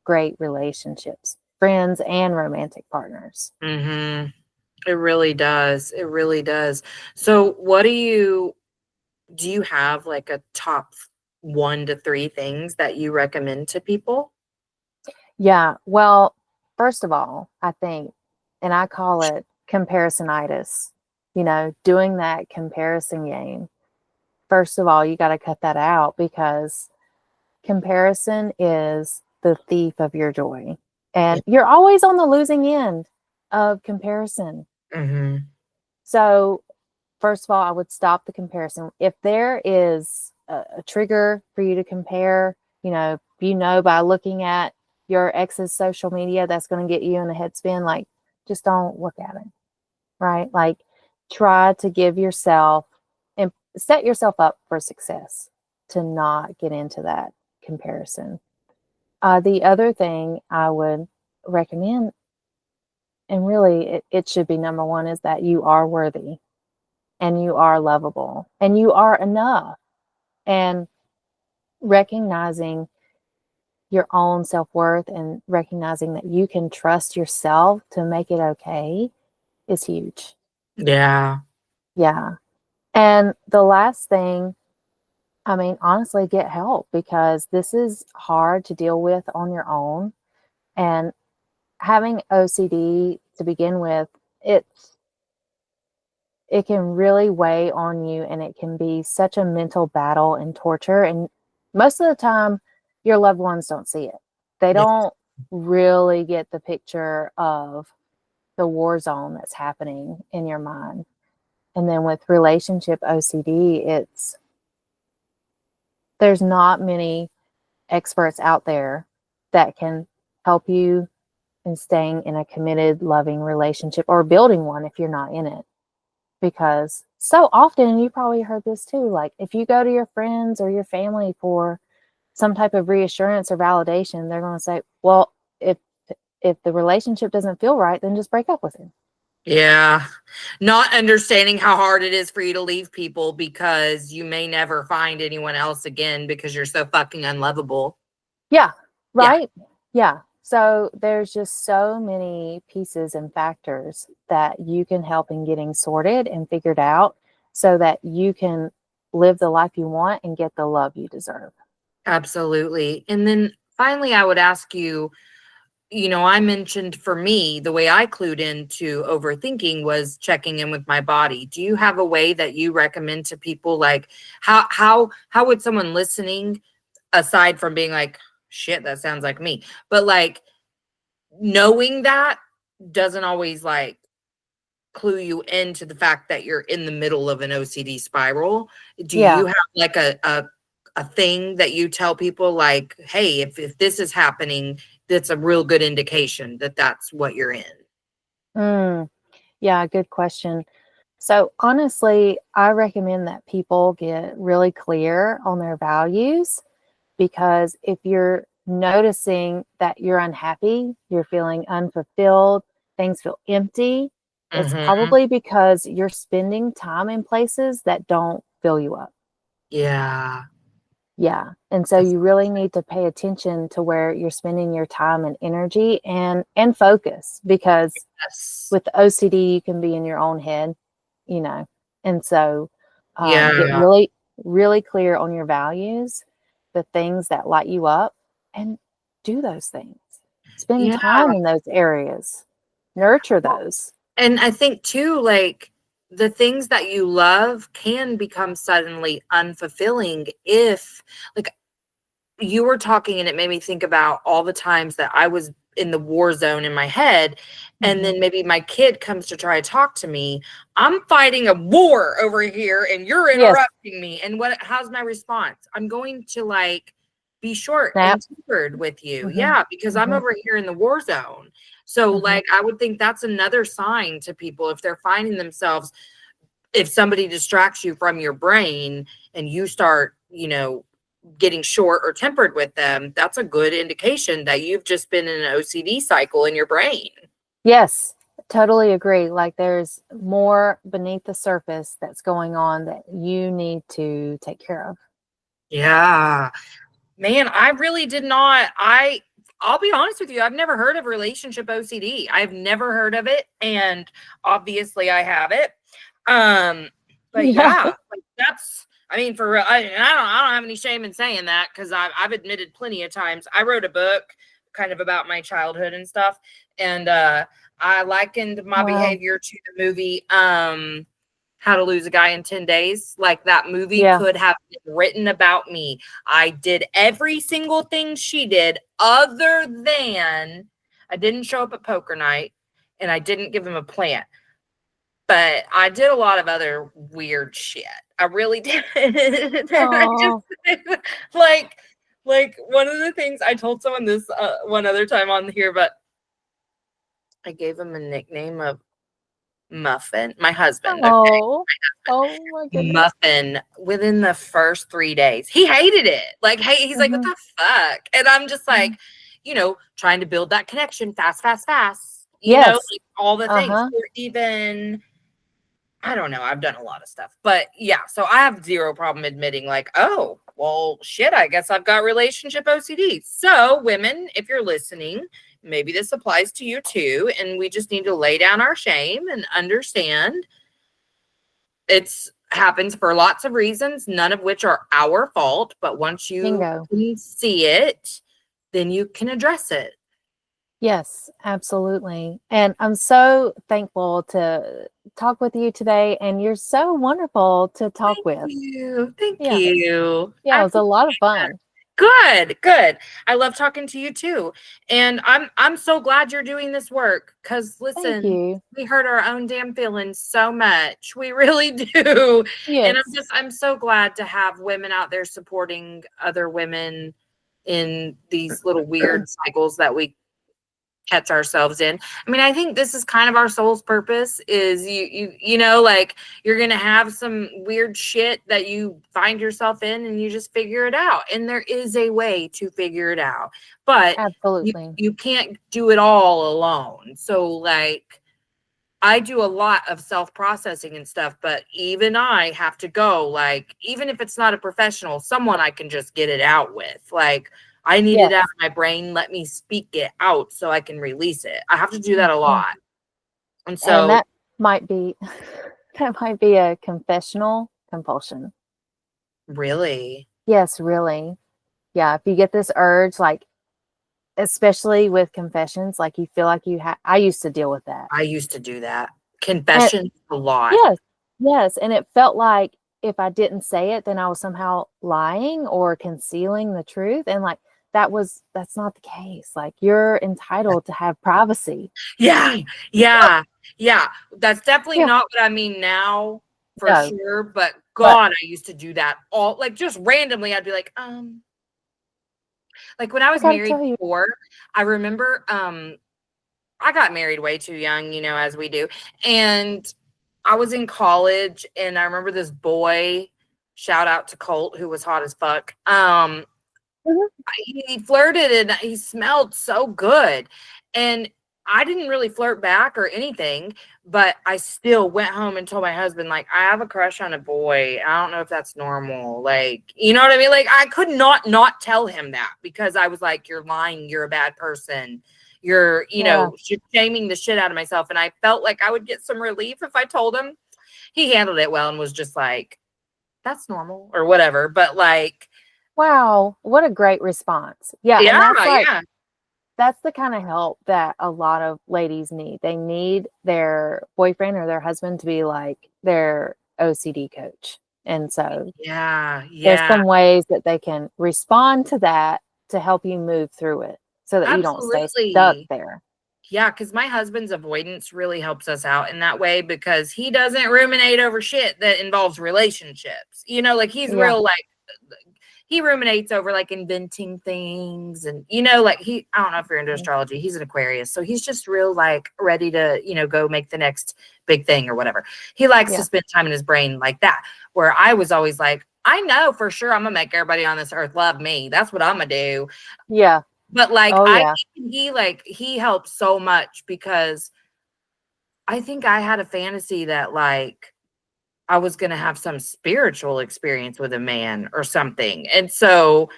great relationships, friends and romantic partners. Mhm. It really does. It really does. So, what do you have like a top 1 to 3 things that you recommend to people? Yeah, well, first of all, I think, and I call it comparisonitis, doing that comparison game. First of all, you got to cut that out because comparison is the thief of your joy. Yeah. And you're always on the losing end of comparison. Mhm. So, first of all, I would stop the comparison. If there is a trigger for you to compare, by looking at your ex's social media, that's going to get you in a headspin, like, just don't look at it, right? Like, try to give yourself and set yourself up for success to not get into that comparison. The other thing I would recommend, and really it should be number one, is that you are worthy and you are lovable and you are enough. And recognizing your own self worth and recognizing that you can trust yourself to make it okay is huge. Yeah. Yeah. And the last thing, I mean, honestly, get help because this is hard to deal with on your own. And having OCD to begin with, it can really weigh on you, and it can be such a mental battle and torture. And most of the time, your loved ones don't see it. They Yeah. don't really get the picture of the war zone that's happening in your mind. And then with relationship OCD, there's not many experts out there that can help you in staying in a committed, loving relationship or building one if you're not in it. Because so often, and you probably heard this too, like if you go to your friends or your family for some type of reassurance or validation, they're going to say, well, if the relationship doesn't feel right, then just break up with him. Yeah. Not understanding how hard it is for you to leave people because you may never find anyone else again because you're so fucking unlovable. Yeah, Yeah. right? Yeah. So there's just so many pieces and factors that you can help in getting sorted and figured out so that you can live the life you want and get the love you deserve. Absolutely. And then finally, I would ask you, I mentioned for me, the way I clued into overthinking was checking in with my body. Do you have a way that you recommend to people? Like how would someone listening, aside from being like, shit, that sounds like me, but like knowing that doesn't always like clue you into the fact that you're in the middle of an OCD spiral. Do Yeah. you have like a thing that you tell people like, hey, if this is happening, that's a real good indication that that's what you're in? Mm, yeah, good question. So honestly, I recommend that people get really clear on their values, because if you're noticing that you're unhappy, you're feeling unfulfilled, things feel empty, it's Mm-hmm. probably because you're spending time in places that don't fill you up. Yeah. Yeah. And so That's, you really need to pay attention to where you're spending your time and energy and focus, because yes. with OCD you can be in your own head, you know. And so get Yeah. really really clear on your values, the things that light you up, and do those things. Spend Yeah. time in those areas. Nurture those. And I think too, like the things that you love can become suddenly unfulfilling if, like, you were talking and it made me think about all the times that I was in the war zone in my head. And Mhm. then maybe my kid comes to try to talk to me. I'm fighting a war over here and you're Yes. interrupting me. And how's my response? I'm going to like be short Snap. and tempered with you. Mhm. Yeah, because I'm Mhm. over here in the war zone. So, Mhm. like, I would think that's another sign to people if they're finding themselves, if somebody distracts you from your brain and you start, getting short or tempered with them, that's a good indication that you've just been in an OCD cycle in your brain. Yes. Totally agree. Like there's more beneath the surface that's going on that you need to take care of. Yeah. Man, I really did not. I'll be honest with you, I've never heard of relationship OCD. I've never heard of it, and obviously I have it. Um, but Yeah. yeah, like that's, I mean, for real, I don't have any shame in saying that because I've admitted plenty of times. I wrote a book kind of about my childhood and stuff, and I likened my Wow. behavior to the movie How to Lose a Guy in 10 Days. Like that movie Yeah. could have been written about me. I did every single thing she did, other than I didn't show up at poker night and I didn't give him a plant. But I did a lot of other weird shit. I really did. And I Oh. just like one of the things I told someone this one other time on here, but I gave him a nickname of Muffin. My husband, okay. Oh. Oh my goodness. Muffin within the first 3 days. He hated it. Like, hey, he's like, "What Mhm. the fuck?" And I'm just like, Mhm. trying to build that connection fast, fast, fast, Yes. like all the things. Uh-huh. Or even, I don't know, I've done a lot of stuff. But yeah, so I have zero problem admitting, like, oh, well, shit, I guess I've got relationship OCD. So, women, if you're listening, maybe this applies to you too. And we just need to lay down our shame and understand it's happens for lots of reasons, none of which are our fault. But once you Bingo. can see it, then you can address it. Yes, absolutely. And I'm so thankful to talk with you today. And you're so wonderful to talk Thank with. you. Thank Yeah. you. Yeah, I it was a lot of appreciate that. fun. Good, good. I love talking to you too. And I'm so glad you're doing this work because Thank listen, you. we hurt our own damn feelings so much. We really do. And Yes, I'm so glad to have women out there supporting other women in these little weird cycles that we catch ourselves in. I mean, I think this is kind of our soul's purpose is like you're going to have some weird shit that you find yourself in and you just figure it out. And there is a way to figure it out. But absolutely. you can't do it all alone. So like I do a lot of self-processing and stuff, but even I have to go, like, even if it's not a professional, someone I can just get it out with. Like, I need it out Yes. of my brain. Let me speak it out so I can release it. I have to do that a Mhm. lot. And And so, that might be that might be a confessional compulsion. really, Yes, really. Yeah, if you get this urge, like especially with confessions, like you feel like I used to deal with that. I used to do that. And Confession a lot. yes, yes, and it felt like if I didn't say it, then I was somehow lying or concealing the truth, and, like, that's not the case, like, you're entitled to have privacy. Yeah, yeah, yeah. That's definitely Yeah, not what I mean now for no, sure. But but God, I used to do that all like just randomly. I'd be like when I I was gotta married tell you. before, I remember I got married way too young, as we do. And I was in college and I remember this boy, shout out to Colt, who was hot as fuck. Mhm. He flirted and he smelled so good. And I didn't really flirt back or anything, but I still went home and told my husband, like, I have a crush on a boy. I don't know if that's normal. Like, you know what I mean? Like, I could not tell him that because I was like, you're lying. You're a bad person. You're, Yeah, shaming the shit out of myself. And I felt like I would get some relief if I told him. He handled it well and was just like, that's normal or whatever. But like, wow, what a great response. Yeah, and yeah, that's, like yeah. that's the kinda help that a lot of ladies need. They need their boyfriend or their husband to be, like, their OCD coach, and so Yeah, there's yeah, some ways that they can respond to that to help you move through it so that you don't stay stuck absolutely. there. Yeah, because my husband's avoidance really helps us out in that way because he doesn't ruminate over shit that involves relationships. Like he's Yeah, real like he ruminates over like inventing things and like I don't know if you're into mhm, astrology, he's an Aquarius. So he's just real like ready to, go make the next big thing or whatever. He likes to yeah, spend time in his brain like that. Where I was always like, I know for sure I'm gonna make everybody on this earth love me. That's what I'm gonna do. yeah. But like Oh, I yeah, think he helps so much because I think I had a fantasy that like I was going to have some spiritual experience with a man or something. And so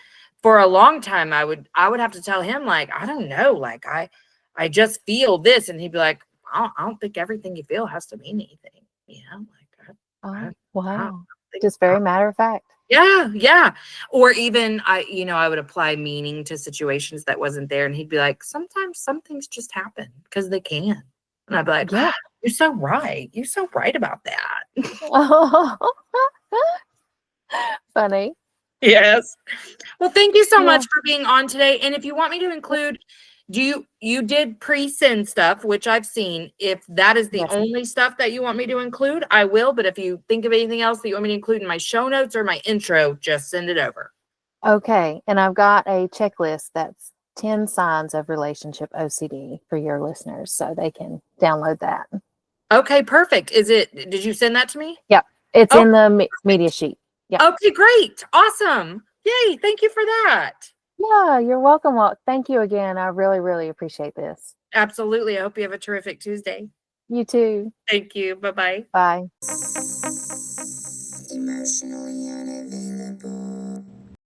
for a long time I would have to tell him like I don't know, like I just feel this and he'd be like I don't think everything you feel has to mean anything. Like I, oh, I don't wow. think Just very matter of fact. yeah, yeah. Or even I would apply meaning to situations that wasn't there and he'd be like sometimes some things just happen because they can. And I'd be like, Yeah. you're so right. You're so right about that. Funny. Yes. Well, thank you so Yeah, much for being on today. And if you want me to include, you did pre-send stuff, which I've seen. If that is the yes. only stuff that you want me to include, I will. But if you think of anything else that you want me to include in my show notes or my intro, just send it over. Okay, and I've got a checklist that's 10 signs of relationship OCD for your listeners so they can download that. Okay, perfect. Did you send that to me? Yep, it's Oh, in the media perfect. sheet. Yep. Okay, great. Awesome. Yay. Thank you for that. Yeah, you're welcome. Well, thank you again. I really, really appreciate this. Absolutely. I hope you have a terrific Tuesday. You too. Thank you. Bye-bye. Bye. Emotionally unavailable.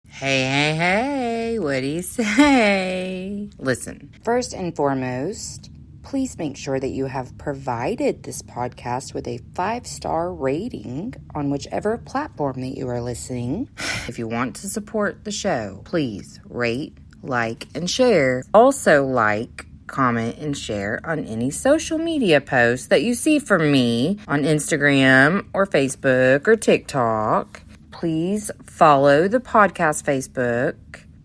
Hey, what do you say? Listen, first and foremost, please make sure that you have provided this podcast with a 5-star rating on whichever platform that you are listening. If you want to support the show, please rate, like, and share. Also, like, comment, and share on any social media posts that you see from me on Instagram or Facebook or TikTok. Please follow the podcast Facebook,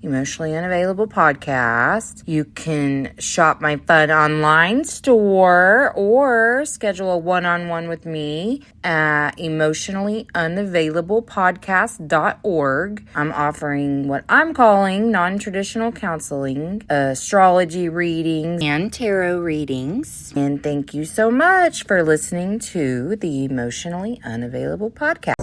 Emotionally Unavailable Podcast. You can shop my fun online store or schedule a one-on-one with me at emotionallyunavailablepodcast.org. I'm offering what I'm calling non-traditional counseling, astrology readings, and tarot readings. And thank you so much for listening to the Emotionally Unavailable Podcast.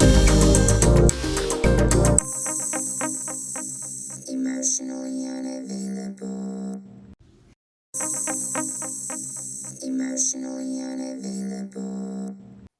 Emotionally unavailable. Emotionally unavailable.